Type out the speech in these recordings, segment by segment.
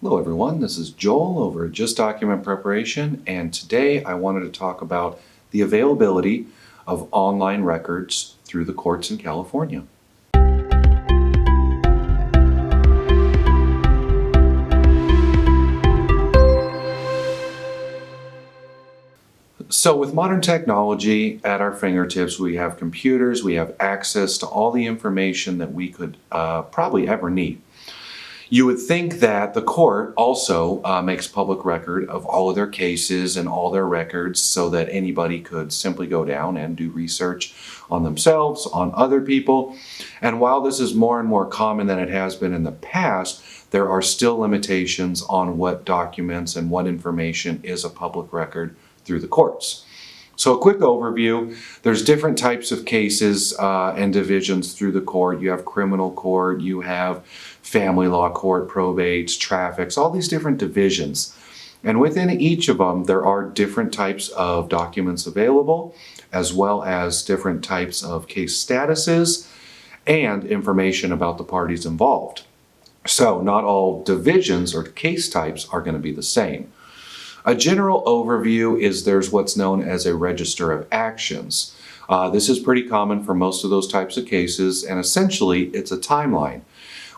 Hello everyone, this is Joel over at Just Document Preparation, and today I wanted to talk about the availability of online records through the courts in California. So with modern technology at our fingertips, we have computers, we have access to all the information that we could probably ever need. You would think that the court also makes public record of all of their cases and all their records so that anybody could simply go down and do research on themselves, on other people. And while this is more and more common than it has been in the past, there are still limitations on what documents and what information is a public record through the courts. So a quick overview, there's different types of cases and divisions through the court. You have criminal court, you have family law court, probates, traffics, all these different divisions. And within each of them, there are different types of documents available, as well as different types of case statuses and information about the parties involved. So not all divisions or case types are going to be the same. A general overview is there's what's known as a register of actions. This is pretty common for most of those types of cases, and essentially it's a timeline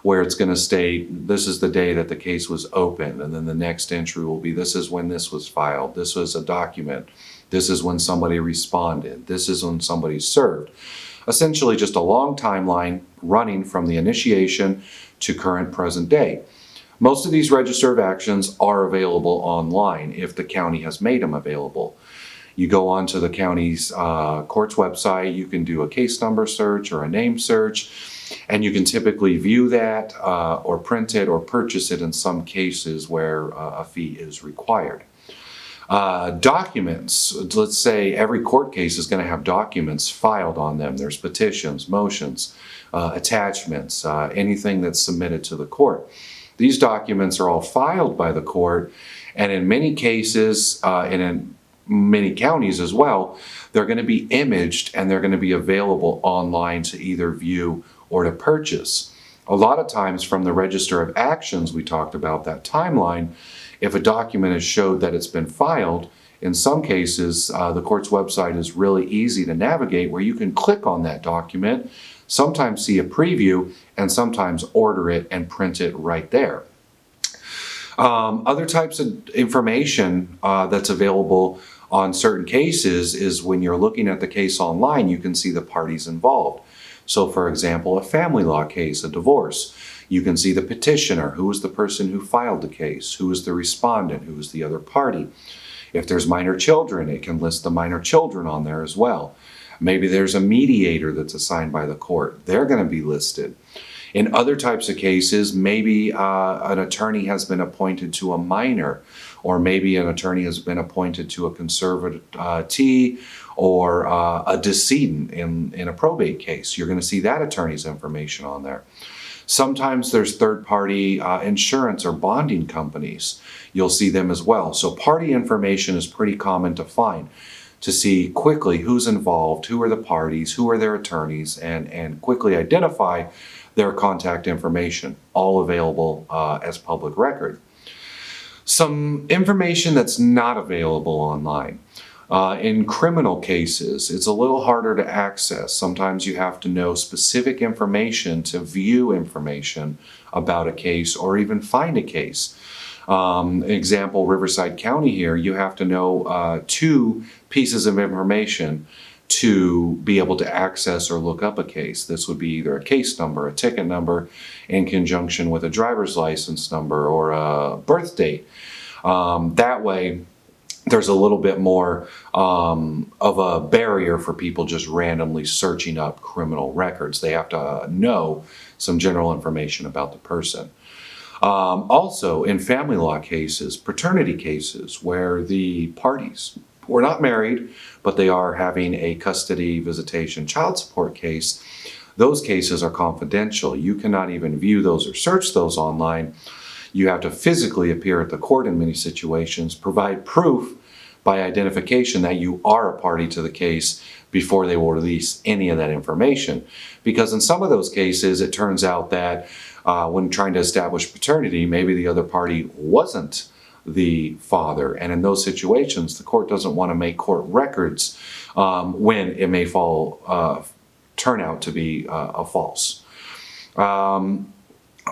where it's going to state this is the day that the case was opened, and then the next entry will be this is when this was filed, this was a document, this is when somebody responded, this is when somebody served. Essentially just a long timeline running from the initiation to current present day. Most of these register of actions are available online if the county has made them available. You go onto the county's court's website, you can do a case number search or a name search, and you can typically view that or print it or purchase it in some cases where a fee is required. Documents, let's say every court case is going to have documents filed on them. There's petitions, motions, attachments, anything that's submitted to the court. These documents are all filed by the court, and in many cases, and in many counties as well, they're going to be imaged and they're going to be available online to either view or to purchase. A lot of times from the register of actions we talked about, that timeline, if a document is showed that it's been filed, in some cases the court's website is really easy to navigate where you can click on that document, sometimes see a preview, and sometimes order it and print it right there. Other types of information that's available on certain cases is when you're looking at the case online, you can see the parties involved. So for example, a family law case, a divorce, you can see the petitioner, who is the person who filed the case, who is the respondent, who is the other party. If there's minor children, it can list the minor children on there as well. Maybe there's a mediator that's assigned by the court. They're going to be listed. In other types of cases, maybe an attorney has been appointed to a minor, or maybe an attorney has been appointed to a conservatee or a decedent in a probate case. You're going to see that attorney's information on there. Sometimes there's third-party insurance or bonding companies. You'll see them as well. So party information is pretty common to find, to see quickly who's involved, who are the parties, who are their attorneys, and quickly identify their contact information, all available as public record. Some information that's not available online. In criminal cases, it's a little harder to access. Sometimes you have to know specific information to view information about a case or even find a case. Example, Riverside County here, you have to know 2 pieces of information to be able to access or look up a case. This would be either a case number, a ticket number, in conjunction with a driver's license number or a birth date. That way, there's a little bit more of a barrier for people just randomly searching up criminal records. They have to know some general information about the person. Also, in family law cases, paternity cases, where the parties were not married, but they are having a custody, visitation, child support case, those cases are confidential. You cannot even view those or search those online. You have to physically appear at the court in many situations, provide proof by identification that you are a party to the case before they will release any of that information. Because in some of those cases, it turns out that when trying to establish paternity, maybe the other party wasn't the father. And in those situations, the court doesn't want to make court records when it may turn out to be a false.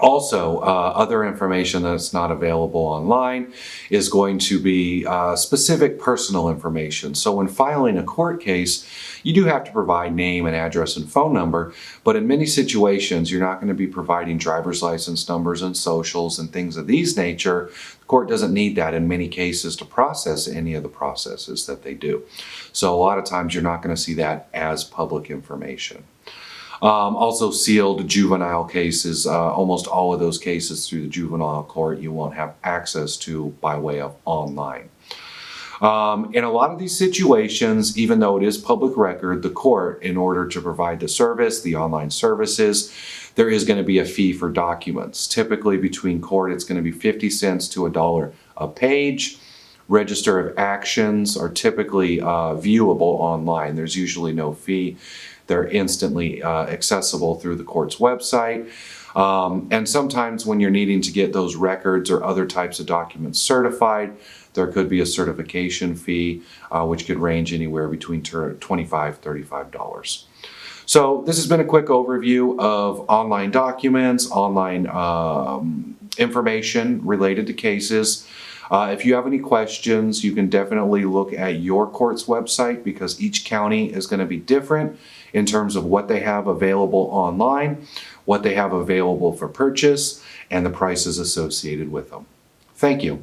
Also, other information that's not available online is going to be specific personal information. So when filing a court case, you do have to provide name and address and phone number, but in many situations, you're not going to be providing driver's license numbers and socials and things of these nature. The court doesn't need that in many cases to process any of the processes that they do. So a lot of times you're not going to see that as public information. Also sealed juvenile cases, almost all of those cases through the juvenile court you won't have access to by way of online. In a lot of these situations, even though it is public record, the court, in order to provide the service, the online services, there is going to be a fee for documents. Typically between court, it's going to be 50 cents to $1 a page. Register of actions are typically viewable online. There's usually no fee. They're instantly accessible through the court's website. And sometimes when you're needing to get those records or other types of documents certified, there could be a certification fee, which could range anywhere between $25 to $35. So this has been a quick overview of online documents, online information related to cases. If you have any questions, you can definitely look at your court's website because each county is going to be different in terms of what they have available online, what they have available for purchase, and the prices associated with them. Thank you.